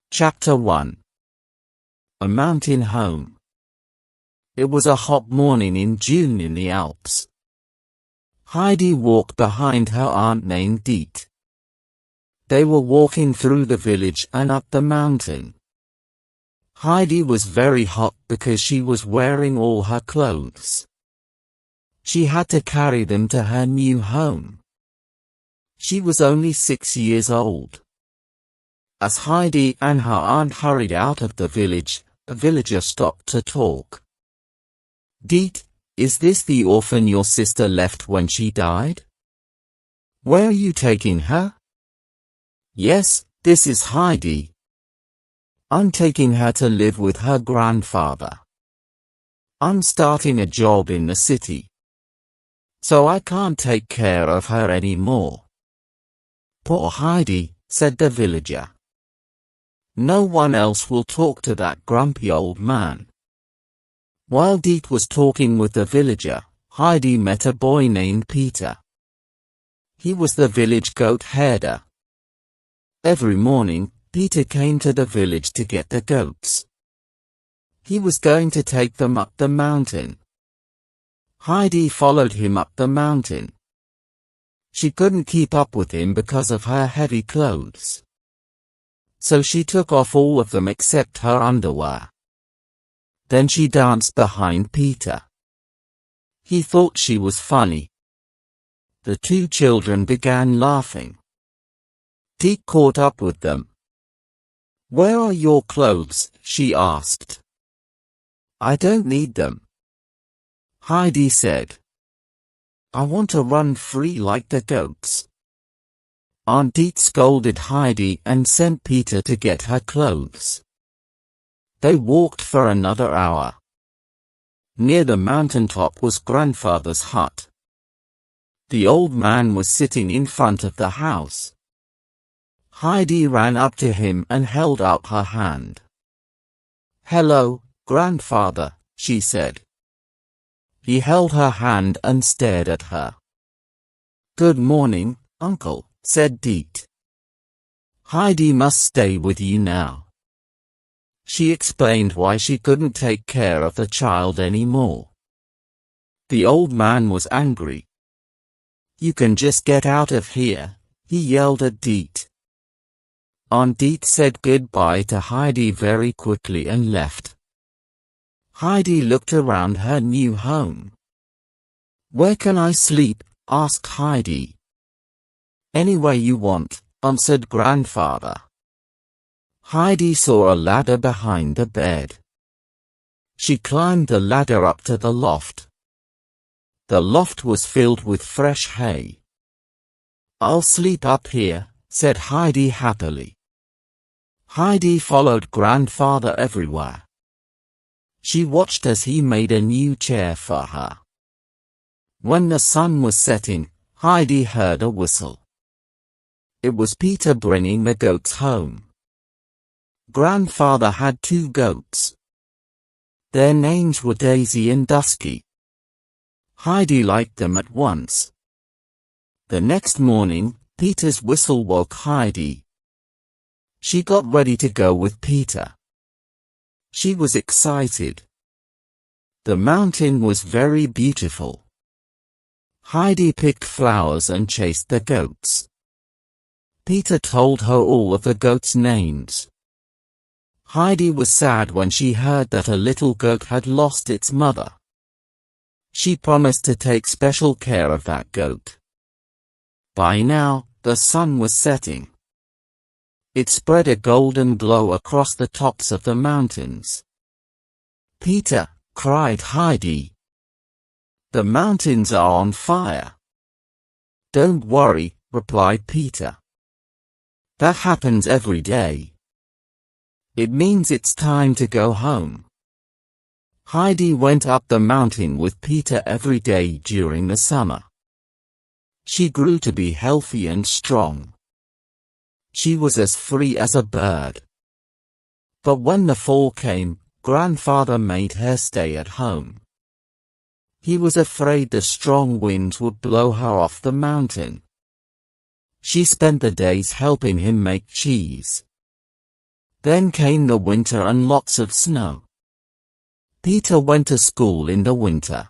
Chapter 1. A Mountain Home. It was a hot morning in June in the Alps. Heidi walked behind her aunt named Diet. They were walking through the village and up the mountain. Heidi was very hot because she was wearing all her clothes. She had to carry them to her new home. She was only 6 years old. As Heidi and her aunt hurried out of the village, a villager stopped to talk. "Diet, is this the orphan your sister left when she died? Where are you taking her?" "Yes, this is Heidi. I'm taking her to live with her grandfather. I'm starting a job in the city, so I can't take care of her anymore." "Poor Heidi," said the villager. "No one else will talk to that grumpy old man." While Diet was talking with the villager, Heidi met a boy named Peter. He was the village goat herder. Every morning, Peter came to the village to get the goats. He was going to take them up the mountain. Heidi followed him up the mountain. She couldn't keep up with him because of her heavy clothes, so she took off all of them except her underwear. Then she danced behind Peter. He thought she was funny. The two children began laughing. Diet caught up with them. "Where are your clothes?" she asked. "I don't need them," Heidi said. "I want to run free like the goats." Aunt Diet scolded Heidi and sent Peter to get her clothes. They walked for another hour. Near the mountaintop was grandfather's hut. The old man was sitting in front of the house. Heidi ran up to him and held out her hand. "Hello, grandfather," she said. He held her hand and stared at her. "Good morning, uncle," said Diet. "Heidi must stay with you now." She explained why she couldn't take care of the child anymore. The old man was angry. "You can just get out of here," he yelled at Diet. Aunt Diet said goodbye to Heidi very quickly and left. Heidi looked around her new home. "Where can I sleep?" asked Heidi. "Anywhere you want," answered grandfather. Heidi saw a ladder behind the bed. She climbed the ladder up to the loft. The loft was filled with fresh hay. "I'll sleep up here," said Heidi happily. Heidi followed grandfather everywhere. She watched as he made a new chair for her. When the sun was setting, Heidi heard a whistle. It was Peter bringing the goats home. Grandfather had 2 goats. Their names were Daisy and Dusky. Heidi liked them at once. The next morning, Peter's whistle woke Heidi. She got ready to go with Peter. She was excited. The mountain was very beautiful. Heidi picked flowers and chased the goats. Peter told her all of the goats' names. Heidi was sad when she heard that a little goat had lost its mother. She promised to take special care of that goat. By now, the sun was setting. It spread a golden glow across the tops of the mountains. "Peter," cried Heidi, "the mountains are on fire." "Don't worry," replied Peter. "That happens every day. It means it's time to go home." Heidi went up the mountain with Peter every day during the summer. She grew to be healthy and strong. She was as free as a bird. But when the fall came, grandfather made her stay at home. He was afraid the strong winds would blow her off the mountain. She spent the days helping him make cheese. Then came the winter and lots of snow. Peter went to school in the winter.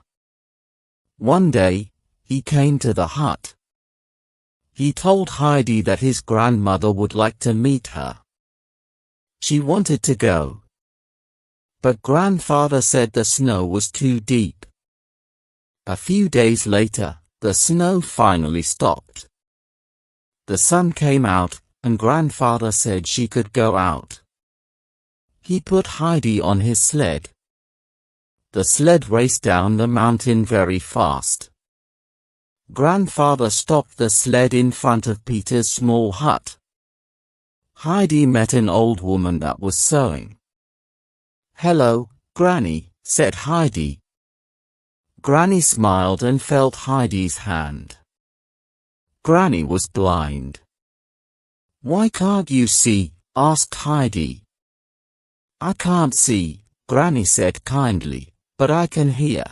One day, he came to the hut. He told Heidi that his grandmother would like to meet her. She wanted to go, but grandfather said the snow was too deep. A few days later, the snow finally stopped. The sun came out, and grandfather said she could go out. He put Heidi on his sled. The sled raced down the mountain very fast. Grandfather stopped the sled in front of Peter's small hut. Heidi met an old woman that was sewing. "Hello, Granny," said Heidi. Granny smiled and felt Heidi's hand. Granny was blind. "Why can't you see?" asked Heidi. "I can't see," Granny said kindly, "but I can hear."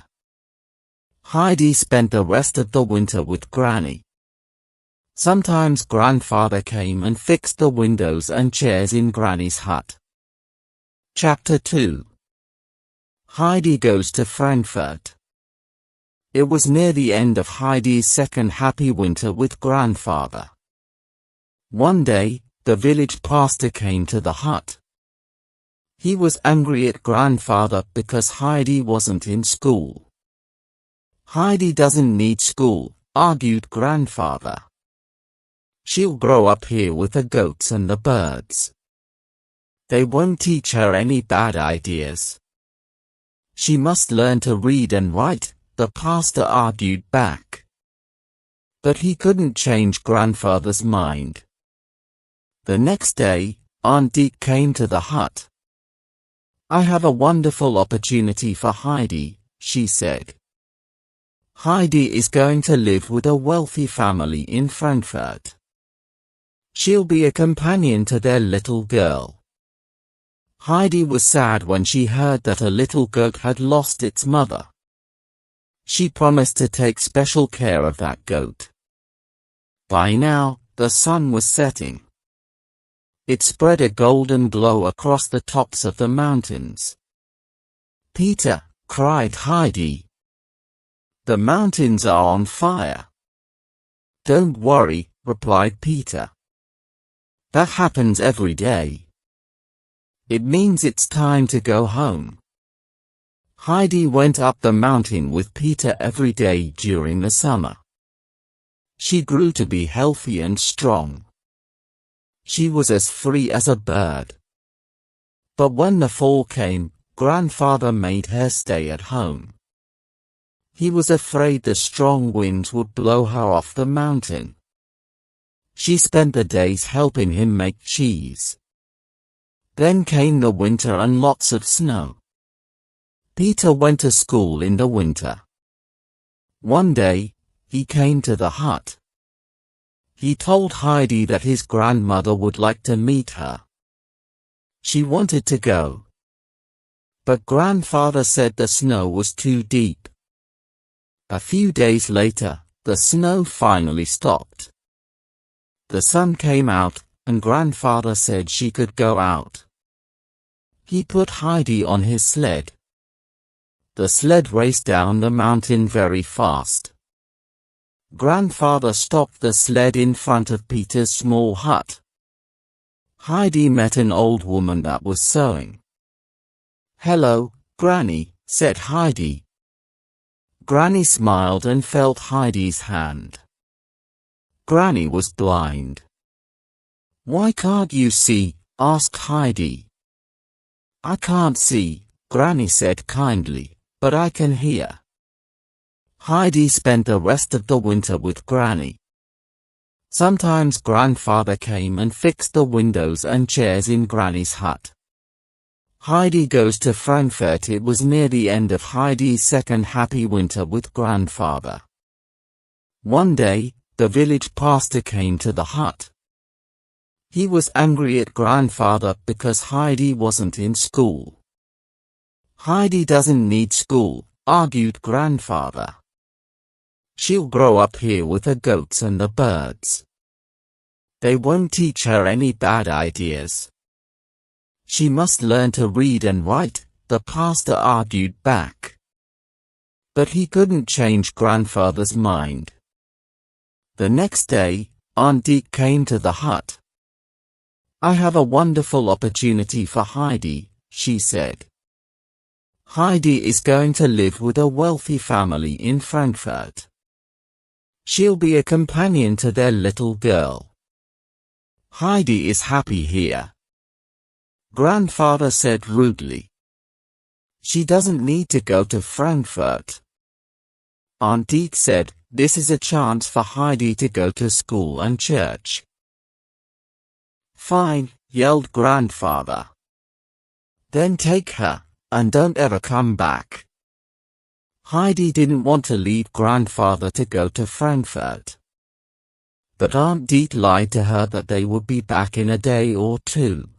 Heidi spent the rest of the winter with Granny. Sometimes grandfather came and fixed the windows and chairs in Granny's hut. Chapter 2. Heidi goes to Frankfurt. It was near the end of Heidi's second happy winter with grandfather. One day, the village pastor came to the hut. He was angry at grandfather because Heidi wasn't in school. "Heidi doesn't need school," argued grandfather. "She'll grow up here with the goats and the birds. They won't teach her any bad ideas. She must learn to read and write," the pastor argued back. But he couldn't change grandfather's mind. The next day, Auntie came to the hut. "I have a wonderful opportunity for Heidi," she said. "Heidi is going to live with a wealthy family in Frankfurt. She'll be a companion to their little girl." Heidi was sad when she heard that a little goat had lost its mother. She promised to take special care of that goat. By now, the sun was setting. It spread a golden glow across the tops of the mountains. "Peter," cried Heidi, "the mountains are on fire." "Don't worry," replied Peter. "That happens every day. It means it's time to go home." Heidi went up the mountain with Peter every day during the summer. She grew to be healthy and strong. She was as free as a bird. But when the fall came, grandfather made her stay at home. He was afraid the strong winds would blow her off the mountain. She spent the days helping him make cheese. Then came the winter and lots of snow. Peter went to school in the winter. One day, he came to the hut. He told Heidi that his grandmother would like to meet her. She wanted to go, but grandfather said the snow was too deep. A few days later, the snow finally stopped. The sun came out, and grandfather said she could go out. He put Heidi on his sled. The sled raced down the mountain very fast. Grandfather stopped the sled in front of Peter's small hut. Heidi met an old woman that was sewing. "Hello, Granny," said Heidi. Granny smiled and felt Heidi's hand. Granny was blind. "Why can't you see?" asked Heidi. "I can't see," Granny said kindly, "but I can hear." Heidi spent the rest of the winter with Granny. Sometimes grandfather came and fixed the windows and chairs in Granny's hut. Heidi goes to Frankfurt. It was near the end of Heidi's second happy winter with grandfather. One day, the village pastor came to the hut. He was angry at grandfather because Heidi wasn't in school. "Heidi doesn't need school," argued grandfather. "She'll grow up here with the goats and the birds. They won't teach her any bad ideas." She must learn to read and write, the pastor argued back. But he couldn't change grandfather's mind. The next day, Aunt Deke came to the hut. "I have a wonderful opportunity for Heidi," she said. "Heidi is going to live with a wealthy family in Frankfurt. She'll be a companion to their little girl. Heidi is happy here." Grandfather said rudely. "She doesn't need to go to Frankfurt." Aunt Deke said, "This is a chance for Heidi to go to school and church." "Fine," yelled Grandfather. "Then take her, and don't ever come back." Heidi didn't want to leave Grandfather to go to Frankfurt. But Aunt Deke lied to her that they would be back in a day or two.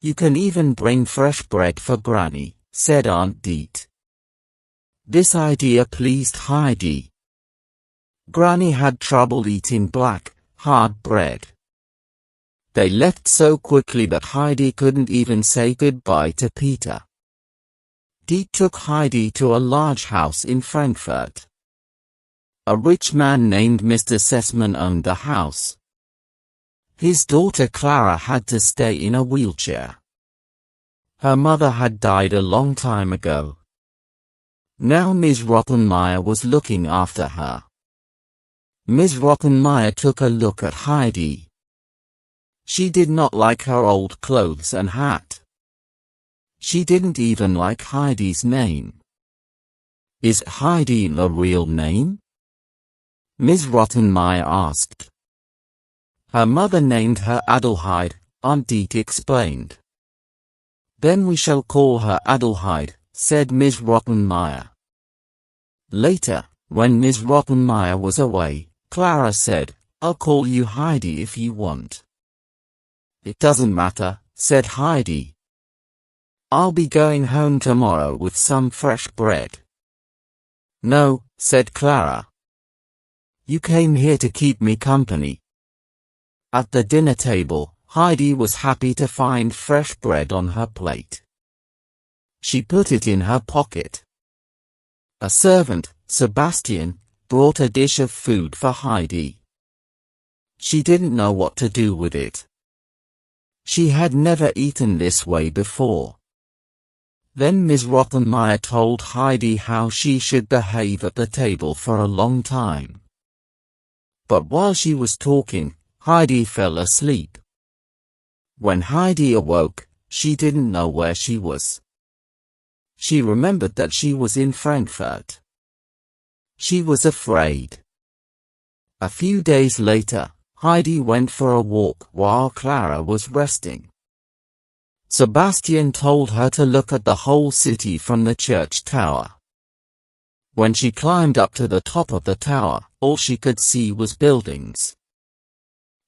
"You can even bring fresh bread for Granny," said Aunt Deke. This idea pleased Heidi. Granny had trouble eating black, hard bread. They left so quickly that Heidi couldn't even say goodbye to Peter. Deke took Heidi to a large house in Frankfurt. A rich man named Mr. Sessman owned the house. His daughter Clara had to stay in a wheelchair. Her mother had died a long time ago. Now Ms. Rottenmeier was looking after her. Ms. Rottenmeier took a look at Heidi. She did not like her old clothes and hat. She didn't even like Heidi's name. "Is Heidi the real name?" Ms. Rottenmeier asked. "Her mother named her Adelheid," Aunt Deke explained. "Then we shall call her Adelheid," said Ms. Rottenmeier. Later, when Ms. Rottenmeier was away, Clara said, "I'll call you Heidi if you want." "It doesn't matter," said Heidi. "I'll be going home tomorrow with some fresh bread." "No," said Clara. "You came here to keep me company." At the dinner table, Heidi was happy to find fresh bread on her plate. She put it in her pocket. A servant, Sebastian, brought a dish of food for Heidi. She didn't know what to do with it. She had never eaten this way before. Then Ms. Rottenmeier told Heidi how she should behave at the table for a long time. But while she was talking, Heidi fell asleep. When Heidi awoke, she didn't know where she was. She remembered that she was in Frankfurt. She was afraid. A few days later, Heidi went for a walk while Clara was resting. Sebastian told her to look at the whole city from the church tower. When she climbed up to the top of the tower, all she could see was buildings.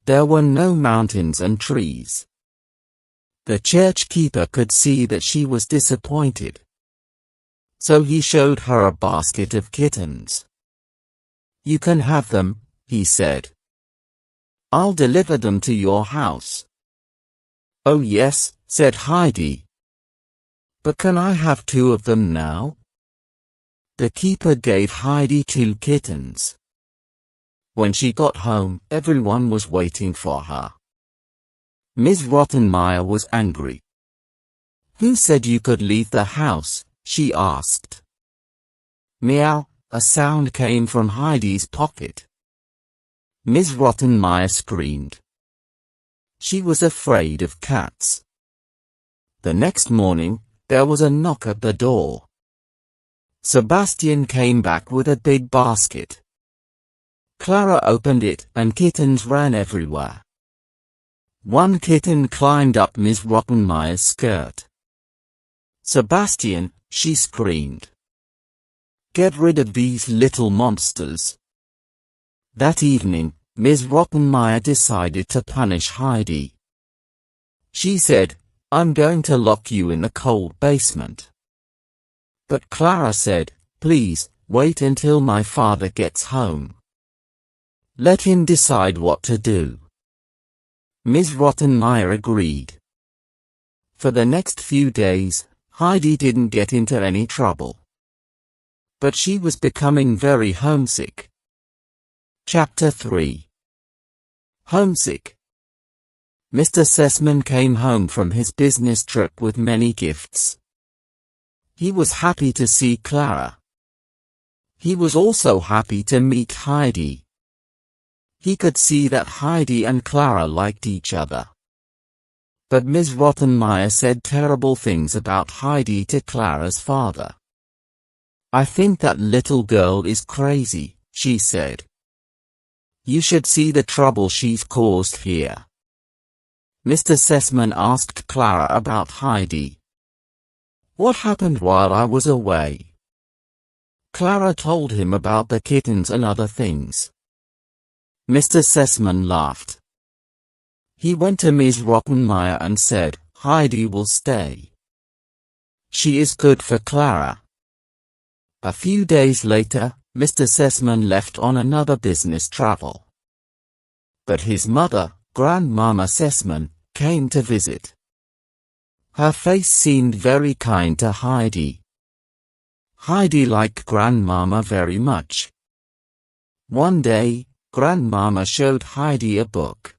There were no mountains and trees. The church keeper could see that she was disappointed. So he showed her a basket of kittens. "You can have them," he said. "I'll deliver them to your house." "Oh yes," said Heidi. "But can I have 2 of them now?" The keeper gave Heidi 2 kittens. When she got home, everyone was waiting for her. Ms. Rottenmeier was angry. "Who said you could leave the house?" she asked. "Meow," a sound came from Heidi's pocket. Ms. Rottenmeier screamed. She was afraid of cats. The next morning, there was a knock at the door. Sebastian came back with a big basket. Clara opened it, and kittens ran everywhere. One kitten climbed up Ms. Rottenmeier's skirt. "Sebastian," she screamed. "Get rid of these little monsters." That evening, Ms. Rottenmeier decided to punish Heidi. She said, "I'm going to lock you in the cold basement." But Clara said, "Please, wait until my father gets home. Let him decide what to do." Ms. Rottenmeier agreed. For the next few days, Heidi didn't get into any trouble. But she was becoming very homesick. Chapter 3. Homesick. Mr. Sessman came home from his business trip with many gifts. He was happy to see Clara. He was also happy to meet Heidi. He could see that Heidi and Clara liked each other. But Ms. Rottenmeier said terrible things about Heidi to Clara's father. "I think that little girl is crazy," she said. "You should see the trouble she's caused here." Mr. Sessman asked Clara about Heidi. "What happened while I was away?" Clara told him about the kittens and other things. Mr. Sessman laughed. He went to Ms. Rottenmeier and said, "Heidi will stay. She is good for Clara." A few days later, Mr. Sessman left on another business travel. But his mother, Grandmama Sessman, came to visit. Her face seemed very kind to Heidi. Heidi liked Grandmama very much. One day, Grandmama showed Heidi a book.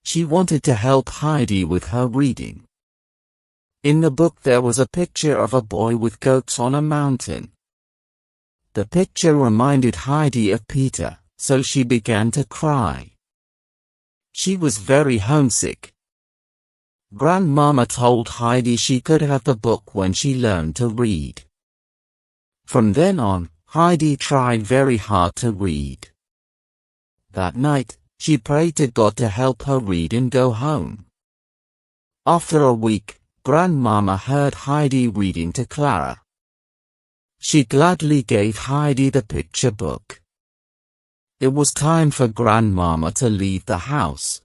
She wanted to help Heidi with her reading. In the book there was a picture of a boy with goats on a mountain. The picture reminded Heidi of Peter, so she began to cry. She was very homesick. Grandmama told Heidi she could have the book when she learned to read. From then on, Heidi tried very hard to read. That night, she prayed to God to help her read and go home. After a week, Grandmama heard Heidi reading to Clara. She gladly gave Heidi the picture book. It was time for Grandmama to leave the house.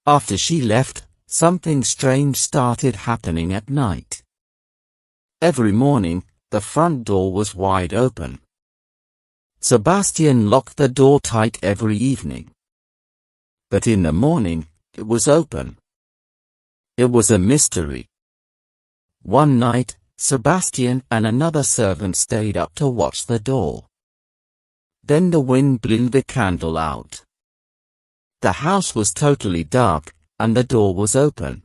After she left, something strange started happening at night. Every morning, the front door was wide open. Sebastian locked the door tight every evening. But in the morning, it was open. It was a mystery. One night, Sebastian and another servant stayed up to watch the door. Then the wind blew the candle out. The house was totally dark, and the door was open.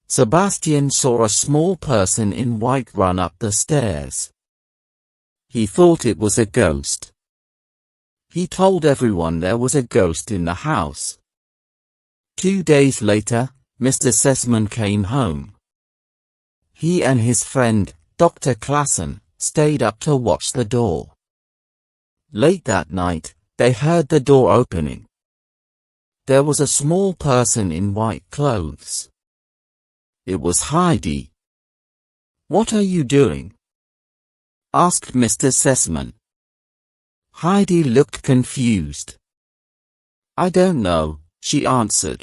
Sebastian saw a small person in white run up the stairs. He thought it was a ghost. He told everyone there was a ghost in the house. 2 days later, Mr. Sessman came home. He and his friend, Dr. Klassen, stayed up to watch the door. Late that night, they heard the door opening. There was a small person in white clothes. It was Heidi. "What are you doing?" asked Mr. Sessman. Heidi looked confused. "I don't know," she answered.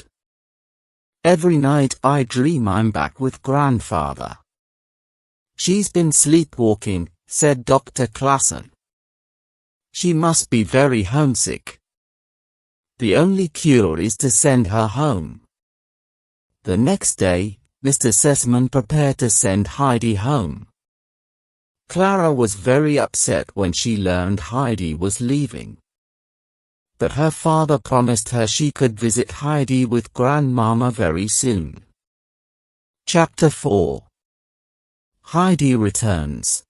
"Every night I dream I'm back with Grandfather." "She's been sleepwalking," said Dr. Klassen. "She must be very homesick. The only cure is to send her home." The next day, Mr. Sessman prepared to send Heidi home. Clara was very upset when she learned Heidi was leaving. But her father promised her she could visit Heidi with Grandmama very soon. Chapter 4. Heidi returns.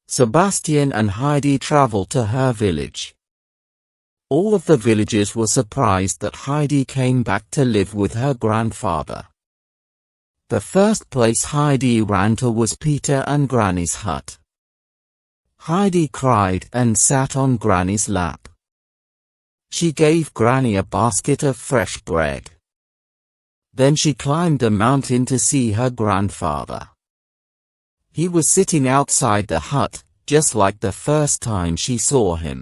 Sebastian and Heidi travel to her village. All of the villagers were surprised that Heidi came back to live with her grandfather. The first place Heidi ran to was Peter and Granny's hut. Heidi cried and sat on Granny's lap. She gave Granny a basket of fresh bread. Then she climbed a mountain to see her grandfather. He was sitting outside the hut, just like the first time she saw him.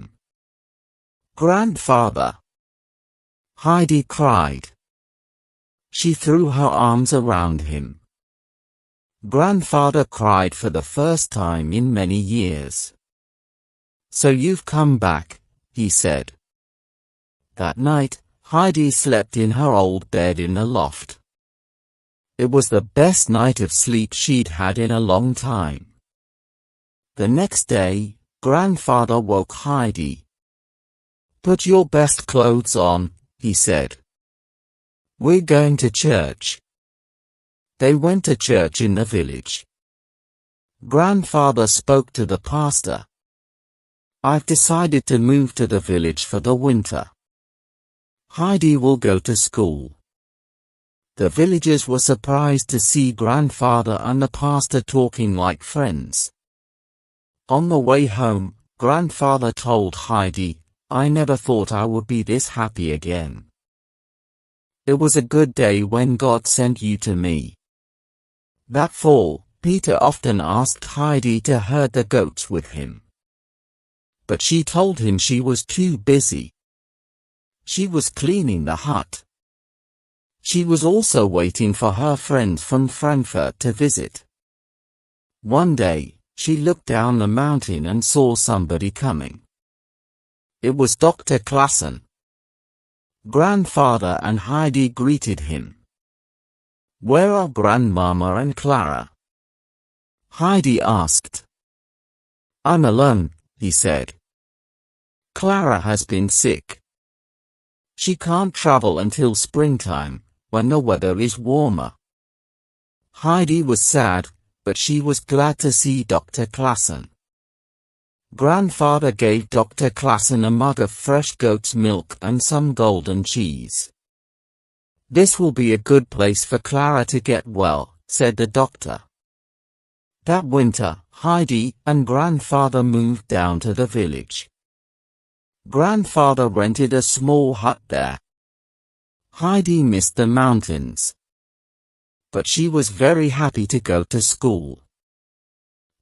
"Grandfather!" Heidi cried. She threw her arms around him. Grandfather cried for the first time in many years. "So you've come back," he said. That night, Heidi slept in her old bed in the loft. It was the best night of sleep she'd had in a long time. The next day, Grandfather woke Heidi. "Put your best clothes on," he said. "We're going to church." They went to church in the village. Grandfather spoke to the pastor. "I've decided to move to the village for the winter. Heidi will go to school." The villagers were surprised to see Grandfather and the pastor talking like friends. On the way home, Grandfather told Heidi, "I never thought I would be this happy again. It was a good day when God sent you to me." That fall, Peter often asked Heidi to herd the goats with him. But she told him she was too busy. She was cleaning the hut. She was also waiting for her friend from Frankfurt to visit. One day, she looked down the mountain and saw somebody coming. It was Dr. Klassen. Grandfather and Heidi greeted him. "Where are Grandmama and Clara?" Heidi asked. "I'm alone," he said. "Clara has been sick. She can't travel until springtime, when the weather is warmer." Heidi was sad, but she was glad to see Dr. Klassen. Grandfather gave Dr. Klassen a mug of fresh goat's milk and some golden cheese. "This will be a good place for Clara to get well," said the doctor. That winter, Heidi and Grandfather moved down to the village. Grandfather rented a small hut there. Heidi missed the mountains. But she was very happy to go to school.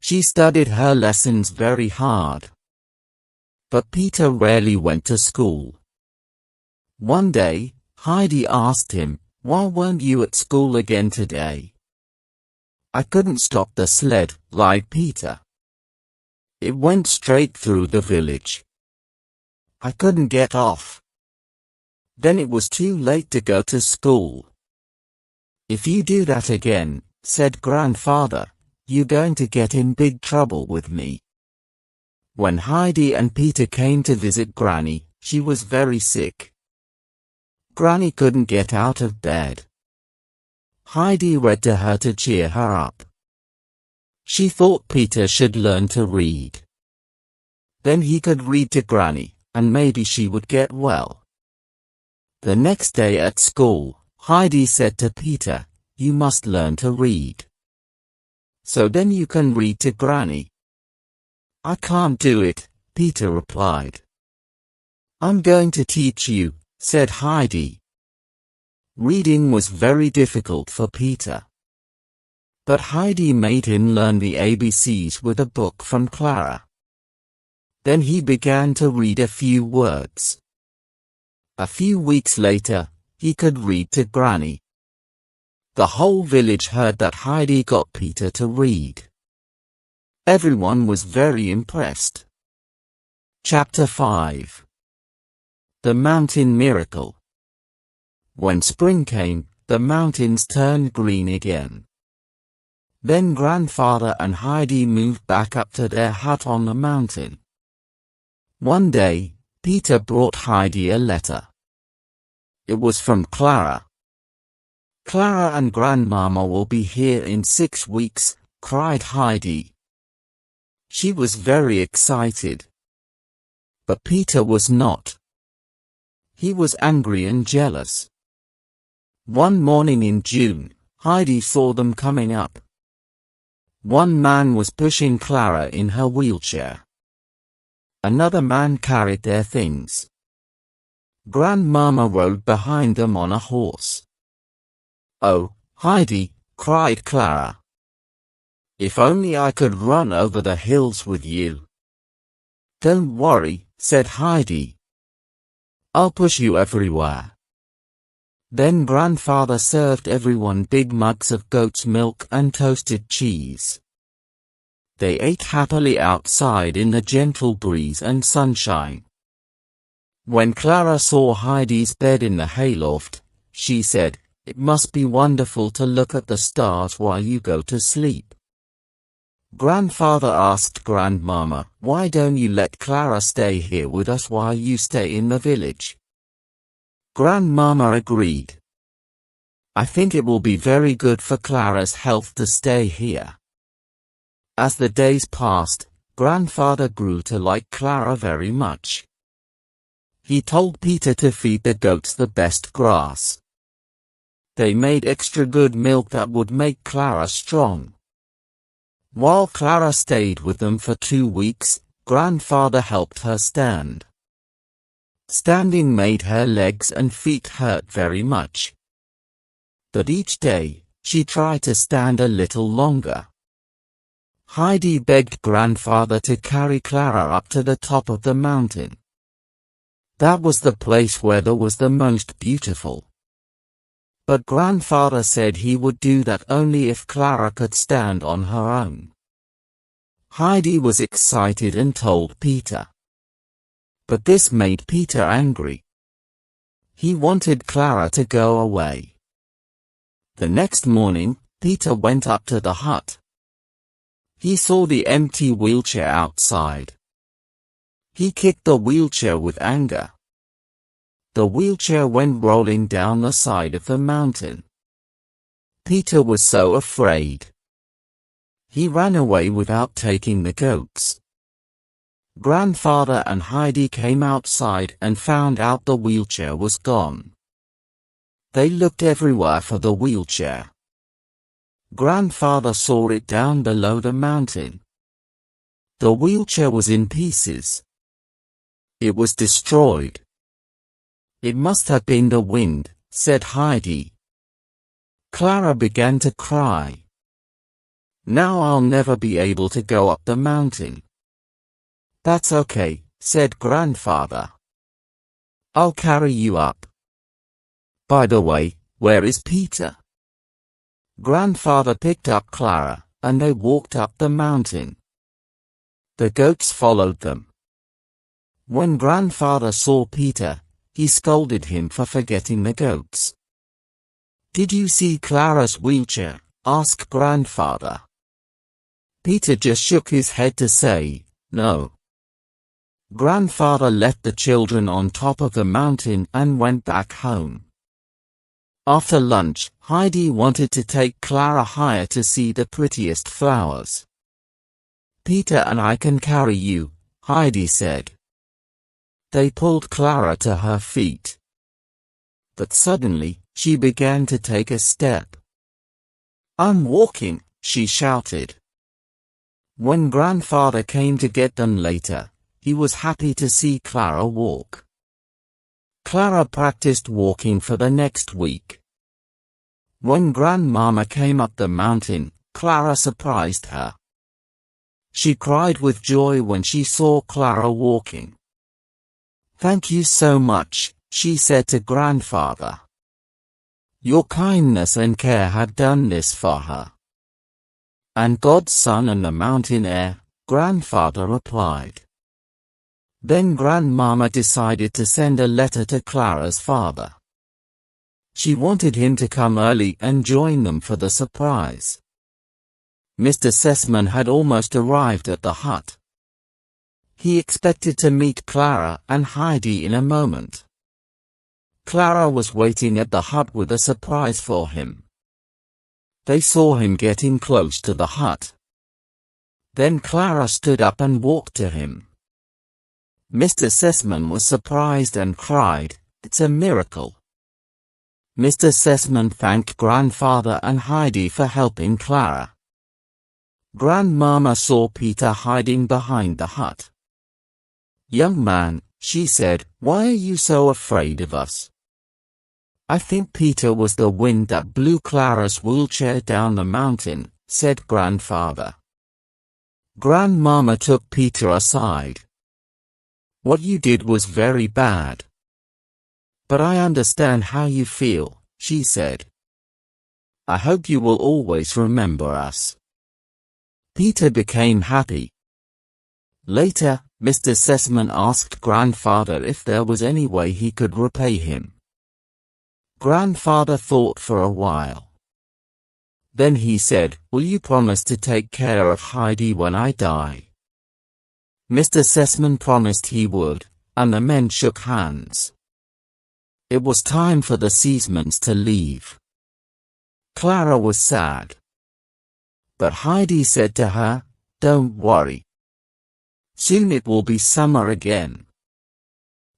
She studied her lessons very hard. But Peter rarely went to school. One day, Heidi asked him, "Why weren't you at school again today?" "I couldn't stop the sled," lied Peter. "It went straight through the village. I couldn't get off. Then it was too late to go to school." "If you do that again," said Grandfather, "you're going to get in big trouble with me." When Heidi and Peter came to visit Granny, she was very sick. Granny couldn't get out of bed. Heidi read to her to cheer her up. She thought Peter should learn to read. Then he could read to Granny, and maybe she would get well. The next day at school, Heidi said to Peter, "You must learn to read. So then you can read to Granny." "I can't do it," Peter replied. "I'm going to teach you," said Heidi. Reading was very difficult for Peter. But Heidi made him learn the ABCs with a book from Clara. Then he began to read a few words. A few weeks later, he could read to Granny. The whole village heard that Heidi got Peter to read. Everyone was very impressed. Chapter 5. The Mountain Miracle. When spring came, the mountains turned green again. Then Grandfather and Heidi moved back up to their hut on the mountain. One day, Peter brought Heidi a letter. It was from Clara. "Clara and Grandmama will be here in 6 weeks, cried Heidi. She was very excited. But Peter was not. He was angry and jealous. One morning in June, Heidi saw them coming up. One man was pushing Clara in her wheelchair. Another man carried their things. Grandmama rode behind them on a horse. "Oh, Heidi," cried Clara. "If only I could run over the hills with you." "Don't worry," said Heidi. "I'll push you everywhere." Then Grandfather served everyone big mugs of goat's milk and toasted cheese. They ate happily outside in the gentle breeze and sunshine. When Clara saw Heidi's bed in the hayloft, she said, It must be wonderful to look at the stars while you go to sleep. Grandfather asked Grandmama, why don't you let Clara stay here with us while you stay in the village? Grandmama agreed. I think it will be very good for Clara's health to stay here. As the days passed, Grandfather grew to like Clara very much. He told Peter to feed the goats the best grass. They made extra good milk that would make Clara strong. While Clara stayed with them for 2 weeks, Grandfather helped her stand. Standing made her legs and feet hurt very much. But each day, she tried to stand a little longer. Heidi begged Grandfather to carry Clara up to the top of the mountain. That was the place where there was the most beautiful. But Grandfather said he would do that only if Clara could stand on her own. Heidi was excited and told Peter. But this made Peter angry. He wanted Clara to go away. The next morning, Peter went up to the hut. He saw the empty wheelchair outside. He kicked the wheelchair with anger. The wheelchair went rolling down the side of the mountain. Peter was so afraid. He ran away without taking the goats. Grandfather and Heidi came outside and found out the wheelchair was gone. They looked everywhere for the wheelchair. Grandfather saw it down below the mountain. The wheelchair was in pieces. It was destroyed. It must have been the wind, said Heidi. Clara began to cry. Now I'll never be able to go up the mountain. That's okay, said Grandfather. I'll carry you up. By the way, where is Peter? Grandfather picked up Clara, and they walked up the mountain. The goats followed them. When Grandfather saw Peter, he scolded him for forgetting the goats. Did you see Clara's wheelchair? Asked Grandfather. Peter just shook his head to say, no. Grandfather left the children on top of the mountain and went back home. After lunch, Heidi wanted to take Clara higher to see the prettiest flowers. Peter and I can carry you, Heidi said. They pulled Clara to her feet. But suddenly, she began to take a step. I'm walking, she shouted. When Grandfather came to get them later, he was happy to see Clara walk. Clara practiced walking for the next week. When Grandmama came up the mountain, Clara surprised her. She cried with joy when she saw Clara walking. Thank you so much, she said to Grandfather. Your kindness and care had done this for her. And God's Son and the mountain air, Grandfather replied. Then Grandmama decided to send a letter to Clara's father. She wanted him to come early and join them for the surprise. Mr. Sessman had almost arrived at the hut. He expected to meet Clara and Heidi in a moment. Clara was waiting at the hut with a surprise for him. They saw him getting close to the hut. Then Clara stood up and walked to him. Mr. Sessman was surprised and cried, "It's a miracle." Mr. Sessman thanked Grandfather and Heidi for helping Clara. Grandmama saw Peter hiding behind the hut. "Young man," she said, "why are you so afraid of us?" "I think Peter was the wind that blew Clara's wheelchair down the mountain," said Grandfather. Grandmama took Peter aside. "What you did was very bad. But I understand how you feel," she said. "I hope you will always remember us." Peter became happy. Later, Mr. Sessman asked Grandfather if there was any way he could repay him. Grandfather thought for a while. Then he said, "Will you promise to take care of Heidi when I die?" Mr. Sessman promised he would, and the men shook hands. It was time for the Sessmans to leave. Clara was sad. But Heidi said to her, "Don't worry. Soon it will be summer again.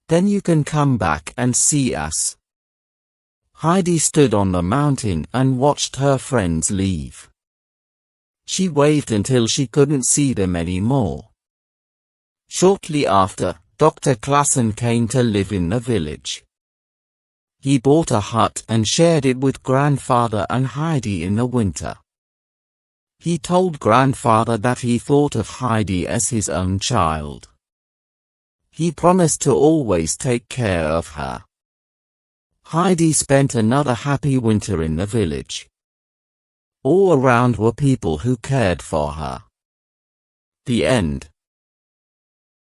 Then you can come back and see us." Heidi stood on the mountain and watched her friends leave. She waved until she couldn't see them anymore. Shortly after, Dr. Klassen came to live in the village. He bought a hut and shared it with Grandfather and Heidi in the winter. He told Grandfather that he thought of Heidi as his own child. He promised to always take care of her. Heidi spent another happy winter in the village. All around were people who cared for her. The end.